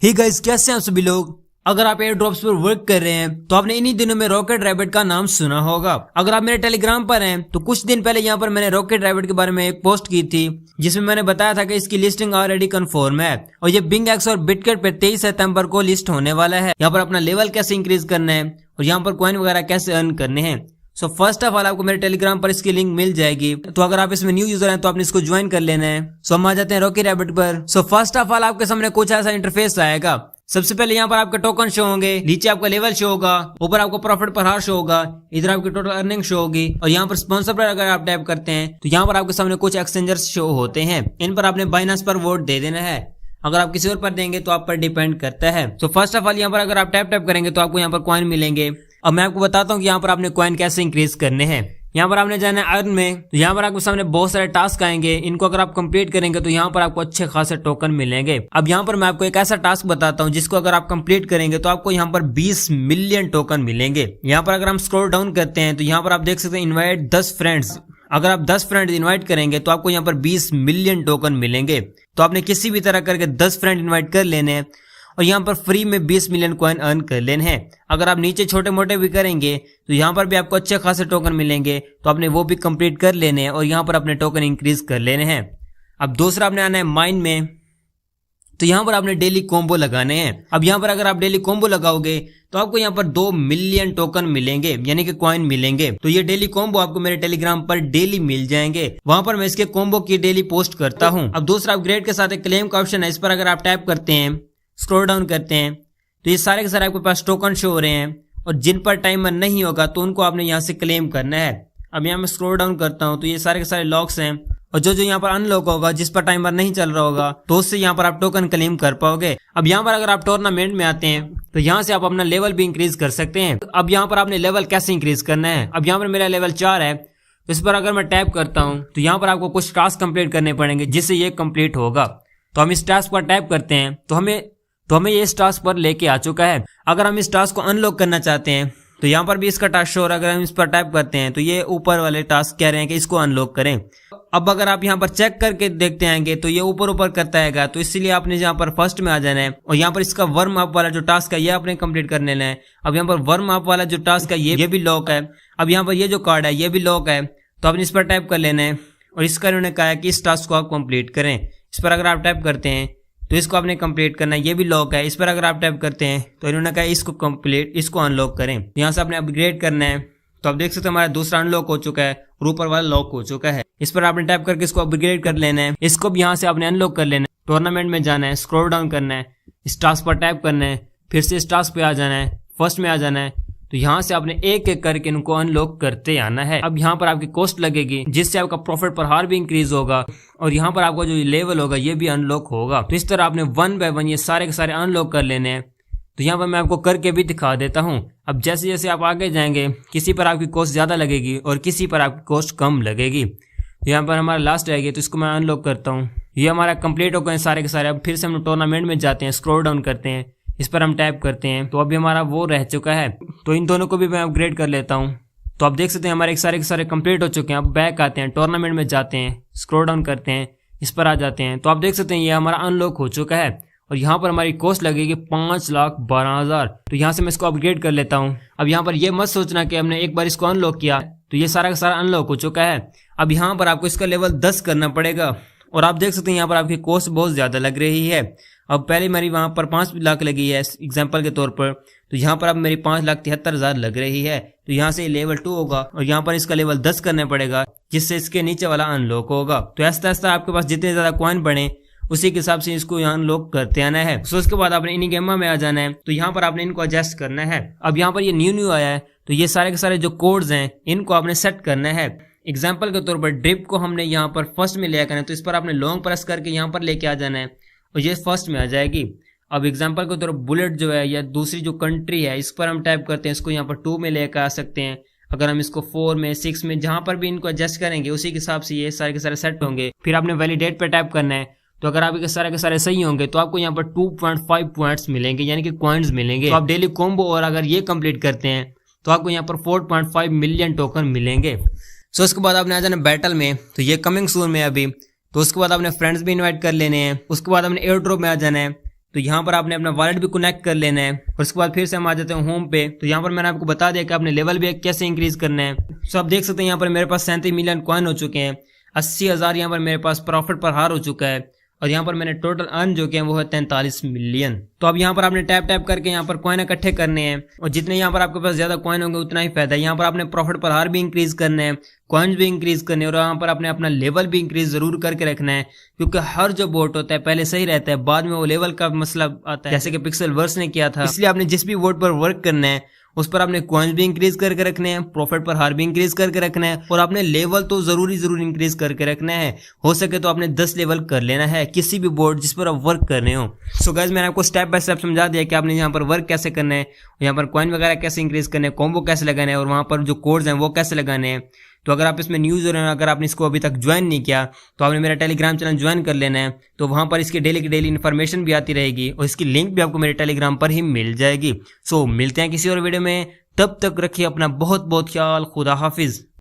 Hey guys, कैसे हैं आप सभी लोग। अगर आप एयर ड्रॉप्स पर वर्क कर रहे हैं तो आपने इन्हीं दिनों में रॉकेट रैबिट का नाम सुना होगा। अगर आप मेरे टेलीग्राम पर हैं तो कुछ दिन पहले यहाँ पर मैंने रॉकेट रैबिट के बारे में एक पोस्ट की थी जिसमें मैंने बताया था कि इसकी लिस्टिंग ऑलरेडी कंफर्म है और ये बिंगएक्स और बिटकेट पे 23 सितंबर को लिस्ट होने वाला है। यहाँ पर अपना लेवल कैसे इंक्रीज करना है और यहाँ पर कॉइन वगैरह कैसे अर्न करने हैं। सो फर्स्ट ऑफ ऑल आपको मेरे टेलीग्राम पर इसकी लिंक मिल जाएगी, तो अगर आप इसमें न्यू यूजर हैं तो आपने इसको ज्वाइन कर लेना है। सो हम आ जाते हैं रॉकेट रैबिट पर। सो फर्स्ट ऑफ ऑल आपके सामने कुछ ऐसा इंटरफेस आएगा। सबसे पहले यहाँ पर आपके टोकन शो होंगे, नीचे आपका लेवल शो होगा, ऊपर आपको प्रॉफिट पर हार शो होगा, इधर आपकी टोटल अर्निंग शो होगी और यहाँ पर स्पॉन्सर पर अगर आप टैप करते हैं तो यहाँ पर आपके सामने कुछ एक्सचेंजर्स शो होते हैं। इन पर आपने बाइनेंस पर वोट दे देना है। अगर आप किसी और पर देंगे तो आप पर डिपेंड करता है। तो फर्स्ट ऑफ ऑल यहाँ पर अगर आप टैप करेंगे तो आपको यहाँ पर कॉइन मिलेंगे। अब मैं आपको बताता हूँ कि यहाँ पर आपने कॉइन कैसे इंक्रीज करने हैं। यहाँ पर आपने जाना है अर्न में, तो यहाँ पर आपके सामने बहुत सारे टास्क आएंगे। इनको अगर आप कंप्लीट करेंगे तो यहाँ पर आपको अच्छे खासे टोकन मिलेंगे। अब यहाँ पर मैं आपको एक ऐसा टास्क बताता हूँ जिसको अगर आप कंप्लीट करेंगे तो आपको यहाँ पर 20 मिलियन टोकन मिलेंगे। यहाँ पर अगर हम स्क्रॉल डाउन करते हैं तो यहाँ पर आप देख सकते हैं इनवाइट 10 फ्रेंड्स। अगर आप 10 फ्रेंड इनवाइट करेंगे तो आपको यहाँ पर 20 मिलियन टोकन मिलेंगे। तो आपने किसी भी तरह करके 10 फ्रेंड इनवाइट कर लेने हैं और यहाँ पर फ्री में 20 मिलियन कॉइन अर्न कर लेने हैं। अगर आप नीचे छोटे मोटे भी करेंगे तो यहाँ पर भी आपको अच्छे खासे टोकन मिलेंगे, तो आपने वो भी कंप्लीट कर लेने हैं और यहाँ पर अपने टोकन इंक्रीज कर लेने हैं। अब दूसरा आपने आना है माइन में, तो यहाँ पर आपने डेली कॉम्बो लगाने हैं। अब यहाँ पर अगर आप डेली कॉम्बो लगाओगे तो आपको यहाँ पर 2 मिलियन टोकन मिलेंगे, यानी कि कॉइन मिलेंगे। तो ये डेली कॉम्बो आपको मेरे टेलीग्राम पर डेली मिल जाएंगे। वहां पर मैं इसके कॉम्बो की डेली पोस्ट करता हूँ। अब दूसरा अपग्रेड के साथ एक क्लेम का ऑप्शन है, इस पर अगर आप टैप करते हैं, स्क्रॉल डाउन करते हैं तो ये सारे के सारे आपके पास टोकन शो हो रहे हैं और जिन पर टाइमर नहीं होगा तो उनको आपने यहाँ से क्लेम करना है। अब यहाँ मैं स्क्रॉल डाउन करता हूँ तो ये सारे के सारे लॉक्स हैं और जो यहाँ पर अनलॉक होगा, जिस पर टाइमर नहीं चल रहा होगा, तो उससे यहाँ पर आप टोकन क्लेम कर पाओगे। अब यहाँ पर अगर आप टूर्नामेंट में आते हैं तो यहाँ से आप अपना लेवल भी इंक्रीज कर सकते हैं। अब यहाँ पर आपने लेवल कैसे इंक्रीज करना है। अब यहाँ पर मेरा लेवल 4 है, तो इस पर अगर मैं टैप करता हूँ तो यहाँ पर आपको कुछ टास्क कंप्लीट करने पड़ेंगे जिससे ये कंप्लीट होगा। तो हम इस टास्क पर टैप करते हैं तो हमें ये इस टास्क पर लेके आ चुका है। अगर हम इस टास्क को अनलॉक करना चाहते हैं तो यहाँ पर भी इसका टास्क शो, और अगर हम इस पर टाइप करते हैं तो ये ऊपर वाले टास्क कह रहे हैं कि इसको अनलॉक करें। अब अगर आप यहाँ पर चेक करके देखते आएंगे तो ये ऊपर करता है, तो इसलिए आपने यहाँ पर फर्स्ट में आ जाना है और यहाँ पर इसका वर्म अप वाला जो टास्क है ये आपने कंप्लीट कर लेना है। अब यहाँ पर वर्म अप वाला जो टास्क है ये भी लॉक है। अब यहाँ पर ये जो कार्ड है ये भी लॉक है, तो आपने इस पर टाइप कर लेना है और इसका इन्होंने कहा है कि इस टास्क को आप कंप्लीट करें। इस पर अगर आप टाइप करते हैं तो इसको आपने कंप्लीट करना है, ये भी लॉक है। इस पर अगर आप टैप करते हैं तो इन्होंने कहा इसको कंप्लीट, इसको अनलॉक करें। यहाँ से आपने अपग्रेड करना है। तो आप देख सकते हैं हमारा दूसरा अनलॉक हो चुका है और ऊपर वाला लॉक हो चुका है। इस पर आपने टैप करके इसको अपग्रेड कर लेना है। इसको भी यहाँ से आपने अनलॉक कर लेना है। टूर्नामेंट में जाना है, स्क्रॉल डाउन करना है, इस टास्क पर टैप करना है, फिर से इस टास्क पे आ जाना है, फर्स्ट में आ जाना है। तो यहाँ से आपने एक एक करके इनको अनलॉक करते आना है। अब यहाँ पर आपकी कॉस्ट लगेगी जिससे आपका प्रॉफिट पर हार भी इंक्रीज होगा और यहाँ पर आपका जो लेवल होगा ये भी अनलॉक होगा। तो इस तरह आपने 1 बाय 1 ये सारे के सारे अनलॉक कर लेने हैं। तो यहाँ पर मैं आपको करके भी दिखा देता हूँ। अब जैसे जैसे आप आगे जाएंगे किसी पर आपकी कॉस्ट ज्यादा लगेगी और किसी पर आपकी कॉस्ट कम लगेगी। तो यहाँ पर हमारा लास्ट रहेगी, तो इसको मैं अनलॉक करता हूँ। ये हमारा कंप्लीट हो गए सारे के सारे। अब फिर से हम टूर्नामेंट में जाते हैं, स्क्रॉल डाउन करते हैं, इस पर हम टैप करते हैं तो अभी हमारा वो रह चुका है। तो इन दोनों को भी मैं अपग्रेड कर लेता हूँ। तो आप देख सकते हैं हमारे एक सारे के सारे कंप्लीट हो चुके हैं। अब बैक आते हैं, टूर्नामेंट में जाते हैं, स्क्रॉल डाउन करते हैं, इस पर आ जाते हैं। तो आप देख सकते हैं ये हमारा अनलॉक हो चुका है और यहाँ पर हमारी कॉस्ट लगेगी 5,12,000। तो यहाँ से मैं इसको अपग्रेड कर लेता हूँ। अब यहाँ पर ये मत सोचना कि हमने एक बार इसको अनलॉक किया तो ये सारा का सारा अनलॉक हो चुका है। अब यहाँ पर आपको इसका लेवल 10 करना पड़ेगा और आप देख सकते हैं यहाँ पर आपकी कॉस्ट बहुत ज्यादा लग रही है। अब पहले मेरी वहां पर 5 लाख लगी है एग्जांपल के तौर पर, तो यहाँ पर अब मेरी 5,73,000 लग रही है। तो यहाँ से लेवल 2 होगा और यहाँ पर इसका लेवल 10 करना पड़ेगा जिससे इसके नीचे वाला अनलॉक होगा। तो ऐसा ऐसा आपके पास जितने ज्यादा कॉइन बने उसी के हिसाब से इसको यहाँ अनलॉक करते आना है। सो उसके बाद आपने इन्हीं गेम में आ जाना है। तो यहाँ पर आपने इनको एडजस्ट करना है। अब यहाँ पर ये न्यू आया है तो ये सारे के सारे जो कोड्स हैं इनको आपने सेट करना है। एग्जाम्पल के तौर पर ड्रिप को हमने यहाँ पर फर्स्ट में ले करना है, तो इस पर आपने लॉन्ग प्रेस करके यहाँ पर लेके आ जाना है और ये फर्स्ट में आ जाएगी। अब एग्जांपल के तौर पर बुलेट जो है या दूसरी जो कंट्री है इस पर हम टाइप करते हैं, इसको यहाँ पर 2 में लेकर आ सकते हैं। अगर हम इसको 4 में 6 में जहां पर भी इनको एडजस्ट करेंगे उसी के हिसाब से ये सारे के सारे सेट होंगे। फिर आपने वैलिडेट पे टाइप करना है। तो अगर आपके सारे के सारे सही होंगे तो आपको यहाँ पर 2.5 पॉइंट्स मिलेंगे, यानी कि कॉइन्स मिलेंगे। तो आप डेली कॉम्बो और अगर ये कंप्लीट करते हैं तो आपको यहाँ पर 4.5 मिलियन टोकन मिलेंगे। सो उसके बाद आपने आ जाना बैटल में, तो ये कमिंग सून में अभी। तो उसके बाद आपने फ्रेंड्स भी इनवाइट कर लेने हैं। उसके बाद आपने एयर ड्रॉप में आ जाना है। तो यहाँ पर आपने अपना वॉलेट भी कनेक्ट कर लेना है। और उसके बाद फिर से हम आ जाते हैं होम पे। तो यहाँ पर मैंने आपको बता दिया कि आपने लेवल भी कैसे इंक्रीज करना है। सो आप देख सकते हैं यहाँ पर मेरे पास 37 मिलियन कॉइन हो चुके हैं, 80,000 यहाँ पर मेरे पास प्रॉफिट पर हार हो चुका है, और यहाँ पर मैंने टोटल अर्न जो कि है वो है 43 मिलियन। तो अब यहाँ पर आपने टैप टैप करके यहाँ पर कॉइन इकट्ठे करने हैं, और जितने यहाँ पर आपके पास ज्यादा कॉइन होंगे उतना ही फायदा है। यहाँ पर आपने प्रॉफिट पर हार भी इंक्रीज करना है, कॉइन्स भी इंक्रीज करने हैं, और यहाँ पर आपने अपना लेवल भी इंक्रीज जरूर करके रखना है, क्योंकि हर जो वोट होता है पहले सही रहता है, बाद में वो लेवल का मसला आता है, जैसे कि पिक्सल वर्स ने किया था। इसलिए आपने जिस भी वोट पर वर्क करना है उस पर आपने कॉइन्स भी इंक्रीज करके रखने हैं, प्रॉफिट पर हार भी इंक्रीज करके रखना है, और आपने लेवल तो जरूर इंक्रीज करके रखना है। हो सके तो आपने 10 लेवल कर लेना है किसी भी बोर्ड जिस पर आप वर्क कर रहे हो। सो गाइस मैंने आपको स्टेप बाय स्टेप समझा दिया कि आपने यहाँ पर वर्क कैसे करना है, यहाँ पर कॉइन वगैरह कैसे इंक्रीज करने हैं, कॉम्बो कैसे लगाने हैं, और वहां पर जो कोड्स हैं वो कैसे लगाने हैं। तो अगर आप इसमें न्यूज़ हो रहे हैं, अगर आपने इसको अभी तक ज्वाइन नहीं किया तो आपने मेरा टेलीग्राम चैनल ज्वाइन कर लेना है। तो वहां पर इसकी डेली की डेली इन्फॉर्मेशन भी आती रहेगी, और इसकी लिंक भी आपको मेरे टेलीग्राम पर ही मिल जाएगी। सो मिलते हैं किसी और वीडियो में, तब तक रखिए अपना बहुत बहुत ख्याल। खुदा हाफिज।